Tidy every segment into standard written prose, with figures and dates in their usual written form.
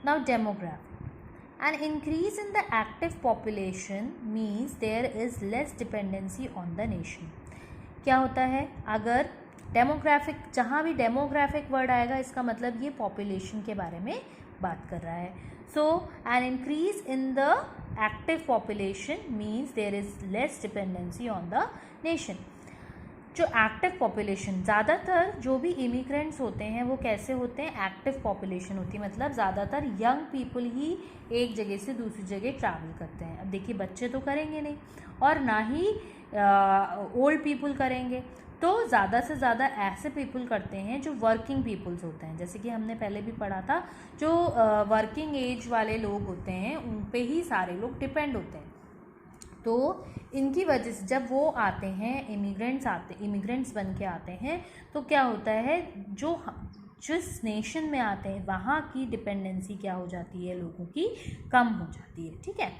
Now demography. An increase in the active population means there is less dependency on the nation. क्या होता है, अगर demographic, जहाँ भी डेमोग्राफिक वर्ड आएगा इसका मतलब ये पॉपुलेशन के बारे में बात कर रहा है. So an increase in the active population means there is less dependency on the nation. जो एक्टिव पॉपुलेशन, ज़्यादातर जो भी इमिग्रेंट्स होते हैं वो कैसे होते हैं, एक्टिव पॉपुलेशन होती है, मतलब ज़्यादातर यंग पीपल ही एक जगह से दूसरी जगह ट्रैवल करते हैं. अब देखिए बच्चे तो करेंगे नहीं और ना ही ओल्ड पीपल करेंगे, तो ज़्यादा से ज़्यादा ऐसे पीपल करते हैं जो वर्किंग पीपल्स होते हैं. जैसे कि हमने पहले भी पढ़ा था, जो वर्किंग एज वाले लोग होते हैं उन पे ही सारे लोग डिपेंड होते हैं. तो इनकी वजह से जब वो आते हैं, इमिग्रेंट्स बन के आते हैं, तो क्या होता है, जो जिस नेशन में आते हैं वहाँ की डिपेंडेंसी क्या हो जाती है, लोगों की कम हो जाती है. ठीक है.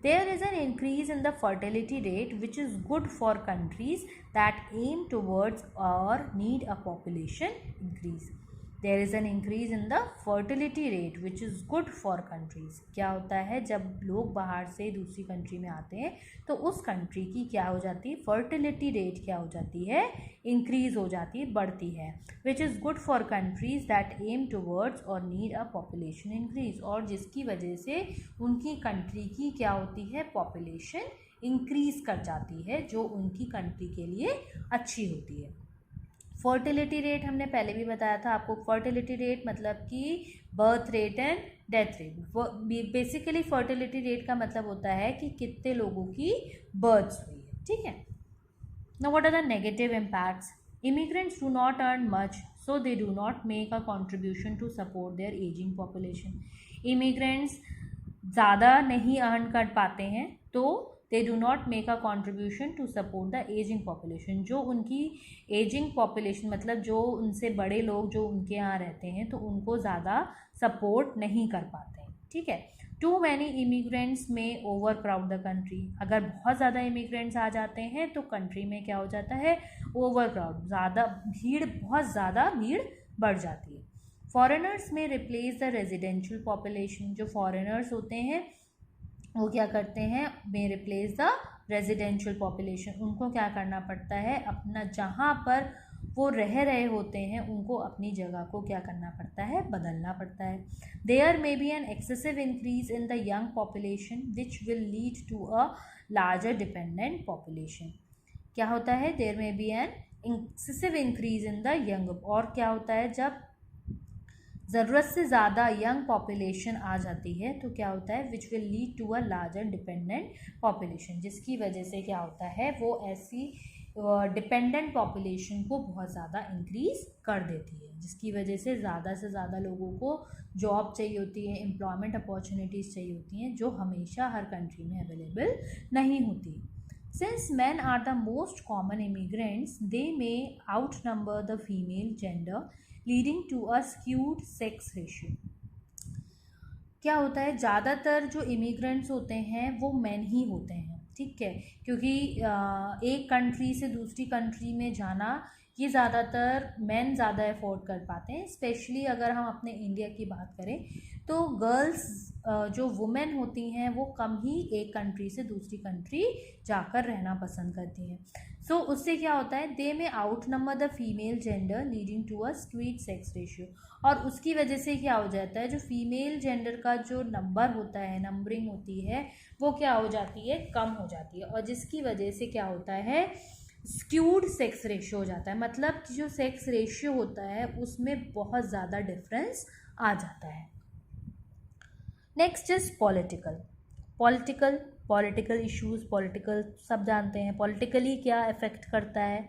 There is an increase in the fertility rate which is good for countries that aim towards or need a population increase. There is an increase in the fertility rate which is good for countries. क्या होता है, जब लोग बाहर से दूसरी country में आते हैं तो उस कंट्री की क्या हो जाती है, फर्टिलिटी रेट क्या हो जाती है, इंक्रीज हो जाती है, बढ़ती है. Which is good for countries that aim towards और नीड अ पॉपुलेशन इंक्रीज, और जिसकी वजह से उनकी कंट्री की क्या होती है, पॉपुलेशन इंक्रीज कर जाती है, जो उनकी कंट्री के लिए अच्छी होती है. फर्टिलिटी रेट हमने पहले भी बताया था आपको. फर्टिलिटी रेट मतलब कि birth rate and death rate. Basically fertility rate का मतलब होता है कि कितने लोगों की बर्थ्स हुई है. ठीक है. Now what are the negative impacts. Immigrants do not earn much, so they do not make a contribution to support their aging population. Immigrants ज़्यादा नहीं अर्न कर पाते हैं, तो they do not make a contribution to support the aging population. जो उनकी ageing population मतलब जो उनसे बड़े लोग जो उनके यहाँ रहते हैं, तो उनको ज़्यादा सपोर्ट नहीं कर पाते हैं. ठीक है. टू मैनी इमिग्रेंट्स में ओवर क्राउड द कंट्री. अगर बहुत ज़्यादा इमिग्रेंट्स आ जाते हैं तो कंट्री में क्या हो जाता है, ओवर क्राउड, ज़्यादा भीड़, बहुत ज़्यादा भीड़ बढ़ जाती है. फॉरेनर्स में रिप्लेस द रेजिडेंशियल पॉपुलेशन. जो फॉरेनर्स होते हैं वो क्या करते हैं, में रिप्लेस द रेजिडेंशियल पॉपुलेशन. उनको क्या करना पड़ता है, अपना जहाँ पर वो रह रहे होते हैं उनको अपनी जगह को क्या करना पड़ता है, बदलना पड़ता है. There may be an excessive increase in the young population which will lead to a larger dependent population. क्या होता है, there may be an excessive increase in the young, और क्या होता है, जब ज़रूरत से ज़्यादा यंग पॉपुलेशन आ जाती है तो क्या होता है, which will lead to a larger dependent population, जिसकी वजह से क्या होता है, वो ऐसी डिपेंडेंट पॉपुलेशन को बहुत ज़्यादा इंक्रीज़ कर देती है, जिसकी वजह से ज़्यादा लोगों को जॉब चाहिए होती है, एम्प्लॉयमेंट अपॉर्चुनिटीज़ चाहिए होती हैं, जो हमेशा हर कंट्री में अवेलेबल नहीं होती. Since men are the most common immigrants, they may outnumber the female gender, leading to a skewed sex ratio. क्या होता है, ज़्यादातर जो इमिग्रेंट्स होते हैं वो मेन ही होते हैं. ठीक है. क्योंकि एक कंट्री से दूसरी कंट्री में जाना ये ज़्यादातर मेन ज़्यादा अफोर्ड कर पाते हैं. स्पेशली अगर हम अपने इंडिया की बात करें तो गर्ल्स जो वुमेन होती हैं वो कम ही एक कंट्री से दूसरी कंट्री जाकर रहना पसंद करती हैं. सो उससे क्या होता है, they may outnumber the female gender leading to a skewed sex ratio. और उसकी वजह से क्या हो जाता है, जो फीमेल जेंडर का जो नंबर होता है, नंबरिंग होती है, वो क्या हो जाती है, कम हो जाती है. और जिसकी वजह से क्या होता है, स्क्यूड सेक्स रेशियो हो जाता है. मतलब कि जो सेक्स रेशियो होता है उसमें बहुत ज़्यादा डिफरेंस आ जाता है. Next is political issues. Political सब जानते हैं, पॉलिटिकली क्या इफेक्ट करता है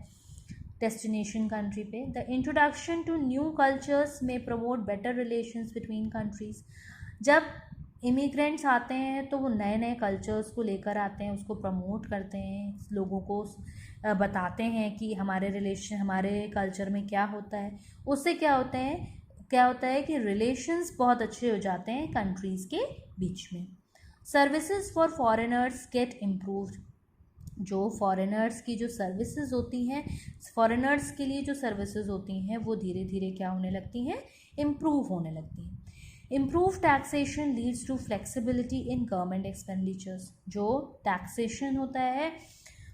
डेस्टिनेशन कंट्री पे. The introduction to new cultures में promote better relations between countries. जब इमिग्रेंट्स आते हैं तो वो नए नए कल्चर्स को लेकर आते हैं, उसको प्रमोट करते हैं, लोगों को बताते हैं कि हमारे रिलेशन, हमारे कल्चर में क्या होता है. उससे क्या होता है कि रिलेशंस बहुत अच्छे हो जाते हैं कंट्रीज़ के बीच में. Services for foreigners get improved. जो फॉरेनर्स की जो सर्विसेज होती हैं, फॉरेनर्स के लिए जो सर्विसेज होती हैं वो धीरे धीरे क्या होने लगती हैं, इम्प्रूव होने लगती हैं. Improve taxation leads to flexibility in government expenditures. जो टैक्सेशन होता है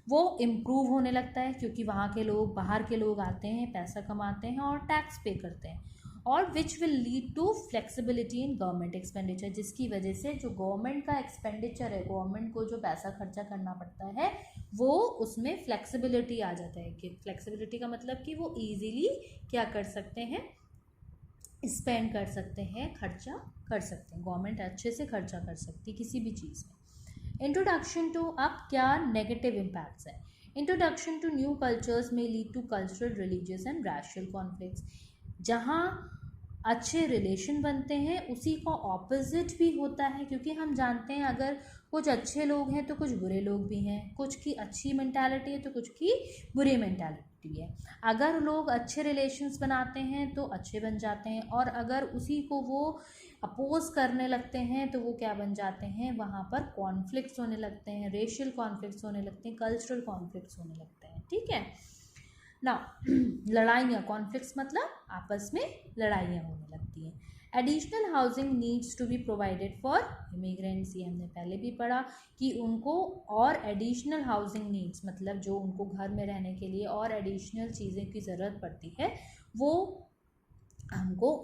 वो इम्प्रूव होने लगता है, क्योंकि वहाँ के लोग, बाहर के लोग आते हैं, पैसा कमाते हैं और टैक्स पे करते हैं, और which will lead to flexibility in government expenditure, जिसकी वजह से जो गवर्नमेंट का एक्सपेंडिचर है, गवर्नमेंट को जो पैसा खर्चा करना पड़ता है, वो उसमें फ्लेक्सिबिलिटी आ जाता है। कि फ्लेक्सिबिलिटी का मतलब कि वो ईजीली क्या कर सकते हैं, स्पेंड कर सकते हैं, खर्चा कर सकते हैं, गवर्नमेंट अच्छे से खर्चा कर सकती है किसी भी चीज़ में। इंट्रोडक्शन टू, अब क्या नेगेटिव इम्पैक्ट्स है। इंट्रोडक्शन टू न्यू कल्चर्स में lead to cultural, religious and racial conflicts. जहाँ अच्छे रिलेशन बनते हैं उसी का ऑपोजिट भी होता है, क्योंकि हम जानते हैं अगर कुछ अच्छे लोग हैं तो कुछ बुरे लोग भी हैं, कुछ की अच्छी मेंटालिटी है तो कुछ की बुरी मेंटालिटी है। अगर लोग अच्छे रिलेशंस बनाते हैं तो अच्छे बन जाते हैं, और अगर उसी को वो अपोज करने लगते हैं तो वो क्या बन जाते हैं, वहाँ पर कॉन्फ्लिक्ट्स होने लगते हैं, रेशियल कॉन्फ्लिक्ट्स होने लगते हैं, कल्चरल कॉन्फ्लिक्ट्स होने लगते हैं। ठीक है ना, लड़ाइयाँ, कॉन्फ्लिक्ट्स मतलब आपस में लड़ाइयाँ होने लगती हैं। Additional housing needs to be provided for immigrants, ये हमने पहले भी पढ़ा कि उनको और एडिशनल हाउसिंग नीड्स मतलब जो उनको घर में रहने के लिए और एडिशनल चीज़ें की ज़रूरत पड़ती है, वो हमको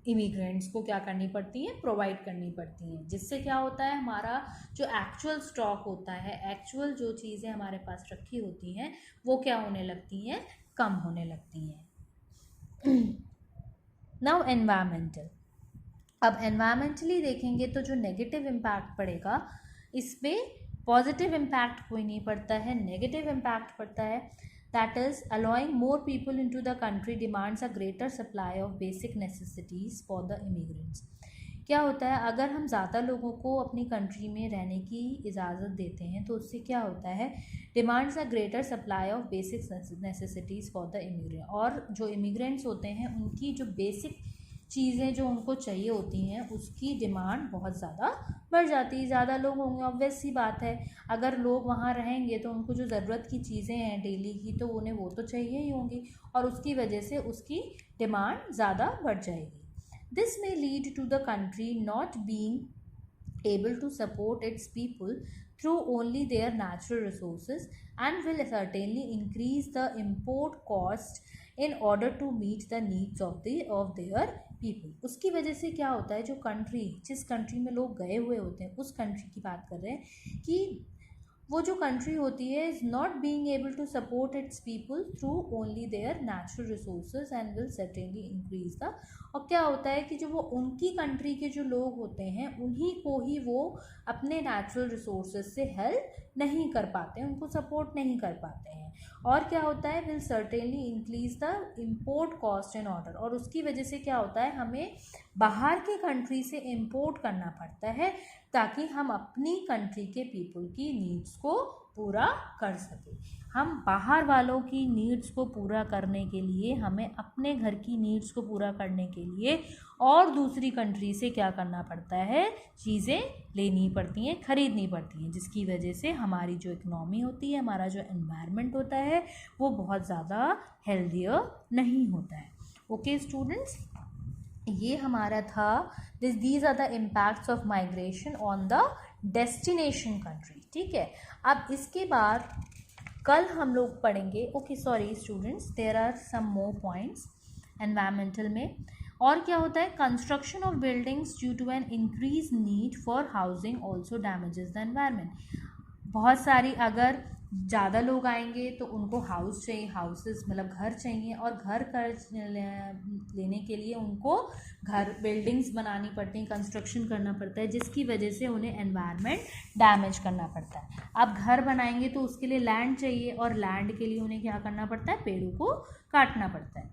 इमिग्रेंट्स को क्या करनी पड़ती हैं, प्रोवाइड करनी पड़ती हैं, जिससे क्या होता है, हमारा जो एक्चुअल स्टॉक होता है, एक्चुअल जो चीज़ें हमारे पास रखी होती हैं, वो क्या होने लगती हैं, कम होने लगती हैं। नाउ एनवायरमेंटल, अब एनवायरमेंटली देखेंगे तो जो नेगेटिव इम्पैक्ट पड़ेगा, इसमें पॉजिटिव इम्पैक्ट कोई नहीं पड़ता है, नेगेटिव इम्पैक्ट पड़ता है। That is, allowing more people into the country demands a greater supply of basic necessities for the immigrants. क्या होता है, अगर हम ज़्यादा लोगों को अपनी कंट्री में रहने की इजाज़त देते हैं तो उससे क्या होता है, demands a greater supply of basic necessities for the immigrant, और जो इमिग्रेंट्स होते हैं उनकी जो बेसिक चीज़ें जो उनको चाहिए होती हैं उसकी डिमांड बहुत ज़्यादा बढ़ जाती है। ज़्यादा लोग होंगे, ऑब्वियस सी बात है, अगर लोग वहाँ रहेंगे तो उनको जो ज़रूरत की चीज़ें हैं डेली की, तो उन्हें वो तो चाहिए ही होंगी, और उसकी वजह से उसकी डिमांड ज़्यादा बढ़ जाएगी। This may lead to the country not being able to support its people through only their natural resources and will certainly increase the import cost in order to meet the needs of their people. उसकी वजह से क्या होता है, जो country, जिस country में लोग गए हुए होते हैं, उस कंट्री की बात कर रहे हैं कि वो जो कंट्री होती है is not being able to support its people through only their natural resources and will certainly increase the, और क्या होता है कि जो वो उनकी कंट्री के जो लोग होते हैं उन्हीं को ही वो अपने नेचुरल रिसोर्सेज से हेल्प नहीं कर पाते हैं, उनको सपोर्ट नहीं कर पाते हैं, और क्या होता है, will certainly increase the import cost in order, और उसकी वजह से क्या होता है, हमें बाहर की कंट्री से इम्पोर्ट करना पड़ता है ताकि हम अपनी कंट्री के पीपल की नीड्स को पूरा कर सकें। हम बाहर वालों की नीड्स को पूरा करने के लिए, हमें अपने घर की नीड्स को पूरा करने के लिए और दूसरी कंट्री से क्या करना पड़ता है, चीज़ें लेनी पड़ती हैं, ख़रीदनी पड़ती हैं, जिसकी वजह से हमारी जो इकनॉमी होती है, हमारा जो एनवायरनमेंट होता है, वो बहुत ज़्यादा हेल्दियर नहीं होता है। ओके स्टूडेंट्स, ये हमारा था these are the impacts of migration on the destination country. ठीक है, अब इसके बाद कल हम लोग पढ़ेंगे, okay sorry students, there are some more points environmental में। और क्या होता है, construction of buildings due to an increase need for housing also damages the environment. बहुत सारी, अगर ज़्यादा लोग आएंगे तो उनको हाउस चाहिए, हाउसेस मतलब घर चाहिए, और घर कर लेने के लिए उनको घर, बिल्डिंग्स बनानी पड़ती हैं, कंस्ट्रक्शन करना पड़ता है, जिसकी वजह से उन्हें एनवायरनमेंट डैमेज करना पड़ता है। अब घर बनाएंगे तो उसके लिए लैंड चाहिए, और लैंड के लिए उन्हें क्या करना पड़ता है, पेड़ों को काटना पड़ता है।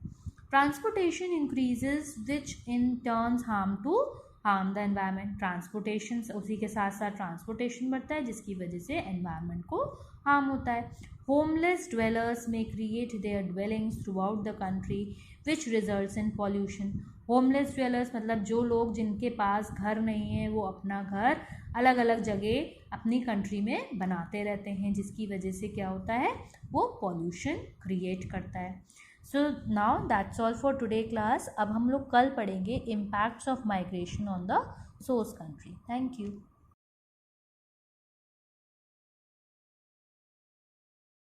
Transportation increases which in turns harm the environment. Transportation, उसी के साथ साथ ट्रांसपोर्टेशन बढ़ता है, जिसकी वजह से एनवायरनमेंट को हार्म होता है। Homeless dwellers may create their dwellings throughout the country which results in pollution. Homeless dwellers मतलब जो लोग जिनके पास घर नहीं है, वो अपना घर अलग अलग जगह अपनी कंट्री में बनाते रहते हैं, जिसकी वजह से क्या होता है, वो पॉल्यूशन क्रिएट करता है। So now that's all for today class. अब हम लोग कल पढ़ेंगे impacts of migration on the source country. Thank you.